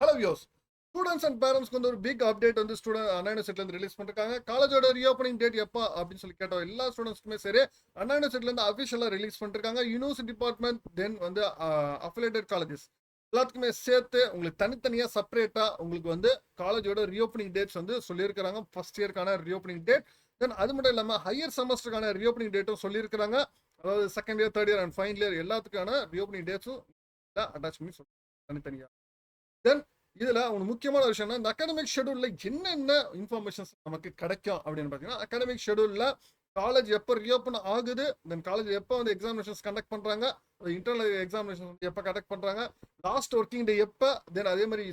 Hello Vios. Students and பேரண்ட்ஸ்க்கு வந்து ஒரு பிக் அப்டேட் வந்து அண்ணா யூனிவர்சிட்டிலேருந்து ரிலீஸ் பண்ணிருக்காங்க. காலேஜோட ரீஓப்பனிங் டேட் எப்போ அப்படின்னு சொல்லி கேட்டோம். எல்லா ஸ்டூடெண்ட்ஸ்க்குமே சரி, அண்ணா யூனிவர்சிட்டிலேருந்து அஃபிஷியலாக ரிலீஸ் பண்ணிருக்காங்க. யூனிவர்சிட்டி டிபார்ட்மெண்ட் தென் வந்து அஃபிலேட்டட் காலேஜஸ் எல்லாத்துக்குமே சேர்த்து உங்களுக்கு தனித்தனியாக செப்பரேட்டாக உங்களுக்கு வந்து காலேஜோட ரீஓப்பனிங் டேட்ஸ் வந்து சொல்லியிருக்கிறாங்க. ஃபர்ஸ்ட் இயர்க்கான ரீஓப்பனிங் டேட், தென் அது மட்டும் இல்லாமல் ஹையர் செமஸ்டருக்கான ரீஓப்பனிங் டேட்டும் சொல்லியிருக்கிறாங்க. அதாவது second year, third year and final year எல்லாத்துக்கான ரீஓப்பனிங் டேட்ஸும் அட்டாச் பண்ணி சொல்லி தனித்தனியாக. தென் இதுல ஒரு முக்கியமான விஷயம் இந்த அகாடமிக் ஷெடியூல்ல என்னென்ன இன்ஃபர்மேஷன்ஸ் நமக்கு கிடைக்கும் அப்படின்னு பாத்தீங்கன்னா, அகாடமிக் ஷெடியூல்ல காலேஜ் எப்போ ரீஓப்பன் ஆகுது, தென் காலேஜ் எப்போ வந்து எக்ஸாமினேஷன்ஸ் கண்டக்ட் பண்றாங்க, இன்டர்னல் எக்ஸாமினேஷன் எப்போ கண்டக்ட் பண்றாங்க, லாஸ்ட் ஒர்க்கிங் டே எப்போ, தென் அதே மாதிரி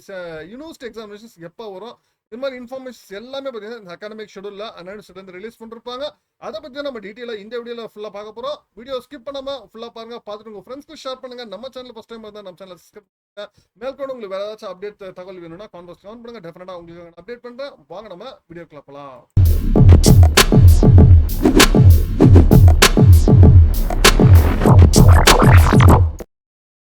யூனிவர்சிட்டி எக்ஸாமினேஷன்ஸ் எப்போ வரும், இது மாதிரி இன்ஃபர்மேஷன்ஸ் எல்லாமே பார்த்தீங்கன்னா இந்த அகாடமிக் ஷெடியூல்ல அனௌன்ஸ்மெண்ட் ரிலீஸ் பண்ணிருப்பாங்க. அதை பத்தி நம்ம டீட்டெயிலாக இந்த வீடியோல ஃபுல்லா பார்க்க போறோம். வீடியோ ஸ்கிப் பண்ணாம ஃபுல்லா பாருங்க, பார்த்துட்டு உங்க ஃப்ரெண்ட்ஸ்க்கு ஷேர் பண்ணுங்க. நம்ம சேனல் ஃபர்ஸ்ட் டைம் இருந்தால் நம்ம சேனல் சப்ஸ்கிரைப் பண்ணுங்க. மேற்கொண்டு உங்களுக்கு வேற ஏதாச்சும் அப்டேட் தகவல் வேணும்னா கான்வர்ஸ் கமெண்ட் பண்ணுங்க. டெஃபினட்டா உங்களுக்கு அப்டேட் பண்றேன். வாங்க நம்ம வீடியோக்குள்ள போலாம்.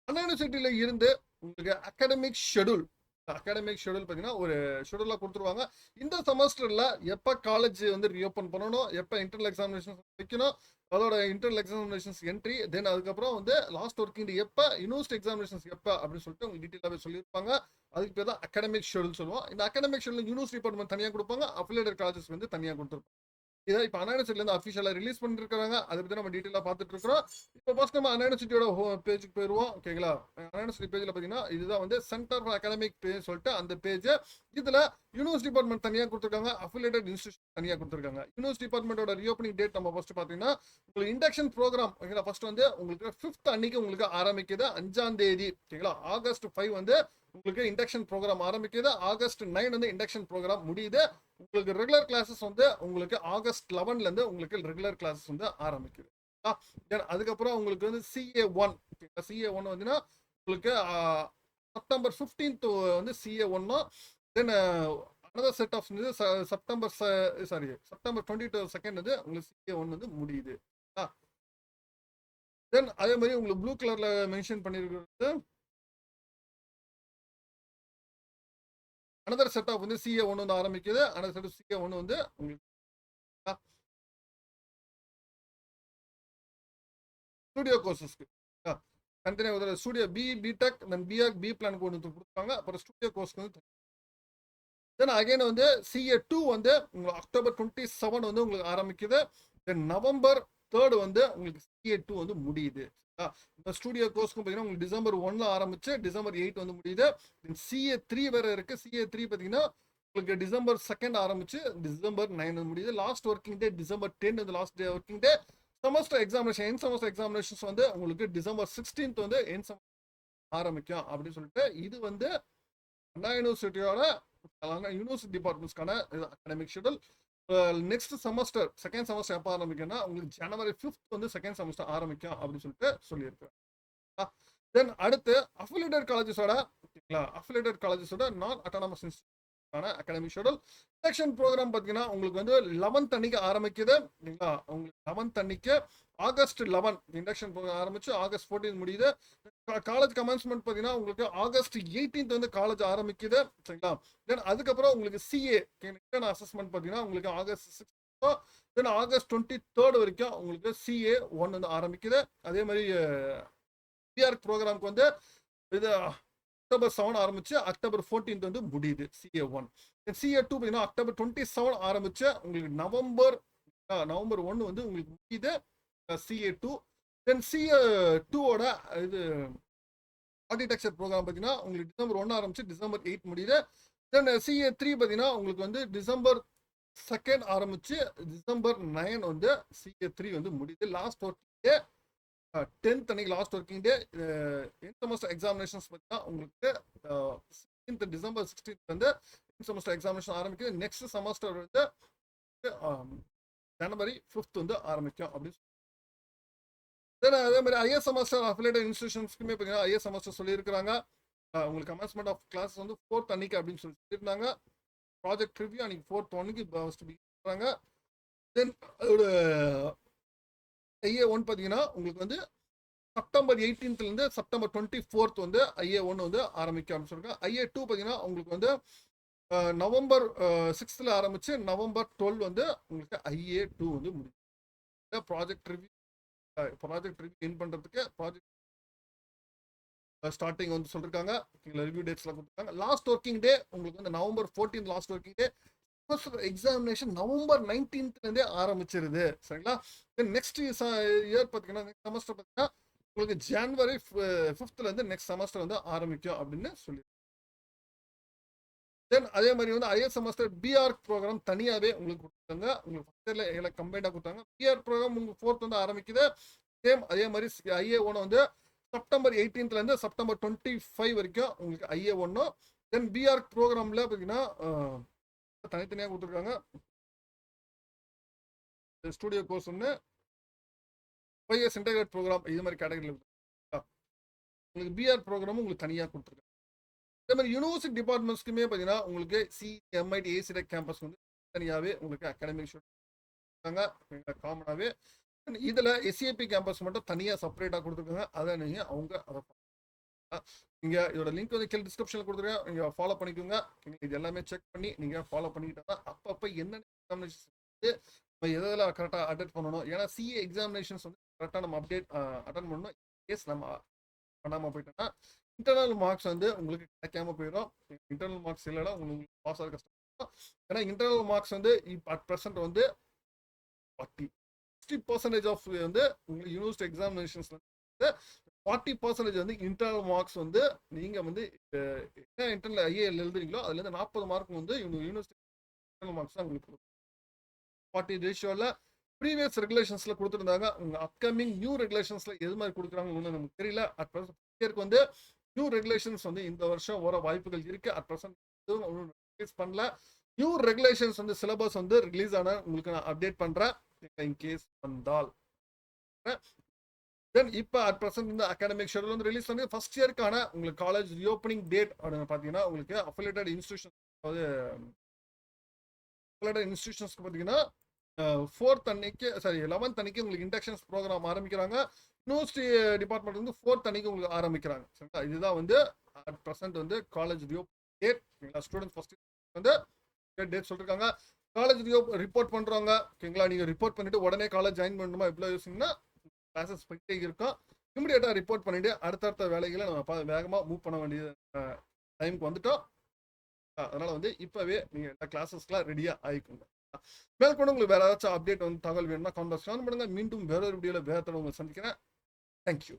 அண்ணா யூனிவர்சிட்டியில இருந்து உங்களுக்கு அகாடமிக் ஷெடியூல் பார்த்தீங்கன்னா ஒரு ஷெடியூலாக கொடுத்துருவாங்க. இந்த செமஸ்டர்ல எப்போ காலேஜ் வந்து ரீஓப்பன் பண்ணணும், எப்போ இன்டர்னல் எக்ஸாமினேஷன் வைக்கணும், அதோட இன்டர்னல் எக்ஸாமினேஷன்ஸ் என்ட்ரி, தென் அதுக்கப்புறம் வந்து லாஸ்ட் ஒர்க்கிங் டே எப்போ, யூனிவர்சிட்டி எக்ஸாமினேஷன்ஸ் எப்போ அப்படின்னு சொல்லிட்டு உங்களுக்கு டீட்டெயிலாகவே சொல்லியிருப்பாங்க. அதுக்கு பேர் தான் அகாடமிக் ஷெடியூல் சொல்லுவோம். இந்த அகாடமிக் ஷெடியூல் யூனிவர்சிட்டி டிபார்ட்மெண்ட் தனியாக கொடுப்பாங்க, அஃபிலியேட்டட் காலேஜஸ் வந்து தனியாக கொடுத்துருப்பாங்க. இதை இப்போ அண்ணா யூனிவர்சிட்டிலேருந்து அஃபிஷியலாக ரிலீஸ் பண்ணிருக்காங்க. அதை பற்றி நம்ம டீட்டெயிலாக பார்த்துட்டு இருக்கிறோம். இப்போ ஃபர்ஸ்ட் நம்ம அண்ணா யூனிவர்சிட்டியோட பேஜுக்கு போயிடுவோம். ஓகேங்களா? அண்ணா யூனிவர்சிட்டி பேஜில் பார்த்தீங்கன்னா இதுதான் வந்து சென்டர் ஃபார் அகாடமிக் பேஜ் சொல்லிட்டு அந்த பேஜ். இதில் யூனிவர்சிட்டி டிபார்ட்மெண்ட் தனியாக கொடுத்துருக்காங்க, அஃபிலியேட்டட் இன்ஸ்டியூஷன் தனியாக கொடுத்துருக்காங்க. யூனிவர்சிட்டி டிபார்ட்மெண்டோட ரீஓப்பனிங் டேட் நம்ம ஃபர்ஸ்ட் பார்த்தீங்கன்னா உங்களுக்கு இண்டக்ஷன் ப்ரோக்ராம் ஓகேங்களா, ஃபர்ஸ்ட் வந்து உங்களுக்கு 5th அன்னைக்கு உங்களுக்கு ஆரம்பிக்குது 5ஆம் தேதி. ஓகேங்களா? ஆகஸ்ட் 5 வந்து உங்களுக்கு இண்டக்ஷன் ப்ரோக்ராம் ஆரம்பிக்குது. ஆகஸ்ட் 9 வந்து இண்டக்ஷன் ப்ரோக்ராம் முடியுது. உங்களுக்கு ரெகுலர் கிளாஸஸ் வந்து உங்களுக்கு ஆகஸ்ட் 11ல இருந்து உங்களுக்கு ரெகுலர் கிளாஸஸ் வந்து ஆரம்பிக்குது. அதுக்கப்புறம் உங்களுக்கு வந்து CA1 CA1 வந்துன்னா உங்களுக்கு செப்டம்பர் 15th வந்து CA1, then another set of September 22 வந்து உங்களுக்கு CA1 வந்து முடியுது. தென் அதே மாதிரி உங்களுக்கு ப்ளூ கலர்ல மென்ஷன் பண்ணிருக்கிறது அனதர் செட் ஆஃப் வந்து CA1 வந்து ஆரம்பிக்குது. அனதர் செட் ஆஃப் CA1 வந்து உங்களுக்கு ஸ்டுடியோ கோர்சஸ்க்கு தனித்தனியாக ஸ்டுடியோ பிடெக் தென் பிஆர்க் பி பிளான் கொண்டு கொடுப்பாங்க. அப்புறம் ஸ்டுடியோ கோர்ஸ்க்கு வந்து தென் அகைன் வந்து CA2 வந்து உங்களுக்கு அக்டோபர் 27 வந்து உங்களுக்கு ஆரம்பிக்குது. தென் நவம்பர் 3 வந்து உங்களுக்கு CA2 வந்து முடியுது. இந்த ஸ்டுடியோ கோர்ஸ்க்கும் பார்த்தீங்கன்னா உங்களுக்கு டிசம்பர் 1ல ஆரம்பிச்சு டிசம்பர் 8 வந்து முடியுது. CA3 வேற இருக்கு. CA3 பார்த்தீங்கன்னா உங்களுக்கு டிசம்பர் 2 ஆரம்பிச்சு டிசம்பர் 9 வந்து முடியுது. லாஸ்ட் ஒர்க்கிங் டே டிசம்பர் 10 வந்து last day working day. Semester examination என் செமஸ்டர் எக்ஸாமினேஷன்ஸ் வந்து உங்களுக்கு டிசம்பர் 16 வந்து என் ஆரம்பிக்கும் அப்படின்னு சொல்லிட்டு இது வந்து அண்ணா யூனிவர்சிட்டியோட யூனிவர்சிட்டி டிபார்ட்மெண்ட்ஸ்க்கான academic schedule. Next semester second semester எப்போ ஆரம்பிக்கும்னா உங்களுக்கு ஜனவரி 5th வந்து செகண்ட் செமஸ்டர் ஆரம்பிக்கும் அப்படின்னு சொல்லிட்டு சொல்லியிருக்கேன். தென் அடுத்து அஃபிலியேட்டட் காலேஜஸோட நான் autonomous institution academic schedule. Selection programme பார்த்தீங்கன்னா உங்களுக்கு வந்து 11th அன்னைக்கு ஆரம்பிக்குது. இல்லைங்களா? உங்களுக்கு 11th அன்னைக்கு ஆகஸ்ட் 11 இண்டக்ஷன் ப்ரோக்ராம் ஆரம்பிச்சு ஆகஸ்ட் 14 முடியுது. காலேஜ் கமென்ஸ்மெண்ட் பார்த்தீங்கன்னா உங்களுக்கு ஆகஸ்ட் 18 வந்து காலேஜ் ஆரம்பிக்குது. சரிங்களா? தென் அதுக்கப்புறம் உங்களுக்கு CA இன்டர்னல் அசஸ்மெண்ட் பார்த்தீங்கன்னா உங்களுக்கு ஆகஸ்ட் 6, தென் ஆகஸ்ட் 23 வரைக்கும் உங்களுக்கு CA1 வந்து ஆரம்பிக்குது. அதே மாதிரி பிஆர்க் ப்ரோக்ராம்க்கு வந்து இது அக்டோபர் 7 ஆரம்பிச்சு அக்டோபர் 14 வந்து முடியுது CA1. CA2 பார்த்தீங்கன்னா அக்டோபர் 27 ஆரம்பிச்சு உங்களுக்கு நவம்பர் 1 வந்து உங்களுக்கு முடியுது CA2. தென் CA2ஓட இது ஆர்கிடெக்சர் ப்ரோக்ராம் பார்த்தீங்கன்னா உங்களுக்கு டிசம்பர் 1 ஆரம்பிச்சு டிசம்பர் 8 முடியுது. தென் CA3 பார்த்தீங்கன்னா உங்களுக்கு வந்து டிசம்பர் 2 ஆரம்பிச்சு டிசம்பர் 9 வந்து CA3 வந்து முடியுது. லாஸ்ட் ஒர்க்கிங் டே 10th அன்னைக்கு லாஸ்ட் ஒர்க்கிங் டே. என் செமஸ்டர் எக்ஸாமினேஷன்ஸ் பார்த்தீங்கன்னா உங்களுக்கு 16th டிசம்பர் 16 வந்து என் செமஸ்டர் எக்ஸாமினேஷன் ஆரம்பிக்குது. நெக்ஸ்ட் செமஸ்டர் வந்து ஜனவரி 5th வந்து ஆரம்பிக்கும் அப்படின்னு. அதே மாதிரி ஹையர் செமஸ்டர் அஃபிலியேட்டட் இன்ஸ்டிடியூஷன்ஸ்க்குமே பார்த்தீங்கன்னா ஹையர் செமஸ்டர் சொல்லியிருக்கிறாங்க. உங்களுக்கு கமென்ஸ்மெண்ட் ஆஃப் கிளாஸ் வந்து 4th அன்னைக்கு அப்படின்னு சொல்லியிருந்தாங்க. ப்ராஜெக்ட் ரிவ்யூ அன்னைக்கு 4th அன்னைக்கு பண்ணுறாங்க. தென் அதோட CA1 பார்த்தீங்கன்னா உங்களுக்கு வந்து செப்டம்பர் 18th இருந்து செப்டம்பர் 24th வந்து IA1 வந்து ஆரம்பிக்க ஆரம்பிச்சிருக்காங்க. IA2 பார்த்தீங்கன்னா உங்களுக்கு வந்து நவம்பர் 6th ஆரம்பிச்சு நவம்பர் 12 வந்து உங்களுக்கு IA2 வந்து முடியும். ப்ராஜெக்ட் ரிவ்யூ இன் பண்றதுக்கு ப்ராஜெக்ட் ஸ்டார்டிங் வந்து சொல்லிருக்காங்க. ரிவ்யூ டேட்ஸ்லாம் கொடுத்துருக்காங்க. லாஸ்ட் ஒர்க்கிங் டே உங்களுக்கு வந்து November 14 last working day. Examination November 19th இருந்தே ஆரம்பிச்சிருது. சரிங்களா? நெக்ஸ்ட் இயர் பார்த்தீங்கன்னா நெக்ஸ்ட் செமஸ்டர் பார்த்தீங்கன்னா உங்களுக்கு ஜனவரி 5th இருந்து நெக்ஸ்ட் செமஸ்டர் வந்து ஆரம்பிக்கும் அப்படின்னு சொல்லி. தென் அதே மாதிரி வந்து ஐஎஸ் செமஸ்டர் பிஆர் ப்ரோக்ராம் தனியாகவே உங்களுக்கு கொடுத்தாங்க. உங்களுக்கு ஃபர்ஸ்ட் இயர்ல எல்லாம் கம்பைண்டாக கொடுத்தாங்க. பிஆர் ப்ரோக்ராம் உங்களுக்கு 4th வந்து ஆரம்பிக்குது. சேம் அதே மாதிரி IA1 வந்து செப்டம்பர் 18th இருந்து செப்டம்பர் 25 வரைக்கும் உங்களுக்கு IA1. தென் பிஆர் ப்ரோக்ராம்ல பார்த்தீங்கன்னா தனித்தனியாக கொடுத்துருக்காங்க. ஸ்டூடியோ கோர்ஸ் ஒன்று, 5 years இன்டெகிரேட் ப்ரோக்ராம் இது மாதிரி கேட்டகரியில் உங்களுக்கு பிஆர் ப்ரோக்ராமும் உங்களுக்கு தனியாக கொடுத்துருக்காங்க. அதே மாதிரி யூனிவர்சிட்டி டிபார்ட்மெண்ட்ஸ்க்குமே பார்த்தீங்கன்னா உங்களுக்கு MIT ACTEC கேம்பஸ் வந்து தனியாகவே உங்களுக்கு அகாடமிக் காமனாகவே. இதில் SAP கேம்பஸ் மட்டும் தனியாக செப்பரேட்டாக கொடுத்துருக்காங்க. அதை நீங்கள் அதை நீங்கள் இதோட லிங்க் வந்து கீழே டிஸ்கிரிப்ஷனில் கொடுத்துருக்கேன். நீங்கள் ஃபாலோ பண்ணிக்கோங்க. இது எல்லாமே செக் பண்ணி நீங்கள் ஃபாலோ பண்ணிக்கிட்டா தான் அப்பப்போ என்னென்ன எக்ஸாமினேஷன்ஸ் வந்து நம்ம எதில் கரெக்டாக அட்டென்ட் பண்ணணும். ஏன்னா CA எக்ஸாமினேஷன்ஸ் வந்து கரெக்டாக நம்ம அட்டன் பண்ணணும். கேஸ் நம்ம பண்ணாமல் போயிட்டோம்னா இன்டர்னல் மார்க்ஸ் வந்து உங்களுக்கு கிடைக்காம போயிடும். இன்டர்னல் மார்க்ஸ் இல்லைன்னா உங்களுக்கு பாஸ் ஆக கஷ்டம். ஏன்னா இன்டர்னல் மார்க்ஸ் வந்து இப்போ அட் ப்ரெசென்ட் வந்து 60% ஆஃப் வந்து உங்களுக்கு யூனிவர்சிட்டி எக்ஸாமினேஷன்ஸ் வந்து 40% வந்து இன்டர்னல் மார்க்ஸ் வந்து நீங்கள் வந்து என்ன இன்டர்னல் IAL எழுதுறீங்களோ அதுலேருந்து 40 மார்க் வந்து யூனிவர்சிட்டி இன்டர்னல் மார்க்ஸ் தான் உங்களுக்கு 40 ரேஷியோவில் ப்ரீவியஸ் ரெகுலேஷன்ஸில் கொடுத்துருந்தாங்க. உங்கள் அப்கமிங் நியூ ரெகுலேஷன்ஸில் எது மாதிரி கொடுக்குறாங்கன்னு நமக்கு தெரியல. அட் ப்ரெசென்ட் வந்து நியூ ரெகுலேஷன்ஸ் வந்து இந்த வருஷம் வர வாய்ப்புகள் இருக்கு. அட் ப்ரெசென்ட் எதுவும் ரிலீஸ் பண்ணல. நியூ ரெகுலேஷன்ஸ் வந்து சிலபஸ் வந்து ரிலீஸ் ஆன உங்களுக்கு நான் அப்டேட் பண்றேன் இன்கேஸ் வந்தால். தென் இப்போ அட் ப்ரெசென்ட் இந்த அகாடமிக் ஷெட்யூல் வந்து ரிலீஸ் பண்ணி ஃபர்ஸ்ட் இயருக்கான உங்களுக்கு காலேஜ் ரீஓப்பனிங் டேட் அப்படின்னு பார்த்தீங்கன்னா உங்களுக்கு அஃபிலியேட்டட் இன்ஸ்டிடியூஷன் அதாவது அஃபிலியேட்டட் இன்ஸ்டிடியூஷன்ஸ்க்கு பார்த்தீங்கன்னா 4th அன்னைக்கு 11th அன்னைக்கு உங்களுக்கு இண்டக்ஷன்ஸ் ப்ரோக்ராம் ஆரம்பிக்கிறாங்க. யூனிவர்சிட்டி டிபார்ட்மெண்ட் வந்து 4th அன்னைக்கு உங்களுக்கு ஆரம்பிக்கிறாங்க. சரிங்களா? இதுதான் வந்து அட் ப்ரெசென்ட் வந்து காலேஜ் டேட். ஸ்டூடெண்ட்ஸ் ஃபர்ஸ்ட் வந்து டேட் சொல்லிருக்காங்க. காலேஜ் ரிப்போர்ட் பண்றாங்க. ஓகேங்களா? நீங்க ரிப்போர்ட் பண்ணிட்டு உடனே காலேஜ் ஜாயின் பண்ணணுமா எவ்வளோ யோசிங்கன்னா கிளாஸஸ் போயிட்டே இருக்கும். இமிடியேட்டா ரிப்போர்ட் பண்ணிட்டு அடுத்தடுத்த வேலைகளை நம்ம வேகமாக மூவ் பண்ண வேண்டிய டைமுக்கு வந்துட்டோம். அதனால வந்து இப்பவே நீங்க எல்லா கிளாஸஸ்க்குலாம் ரெடியா ஆயிக்கோங்க. மேற்கொண்டு உங்களுக்கு வேற ஏதாச்சும் அப்டேட் வந்து தகவல் வேணும்னா கான்டாக்ட் பண்ணுங்க. மீண்டும் வேற ஒரு வீடியோல வேற தடவை உங்களை சந்திக்கிறேன். தேங்க்யூ.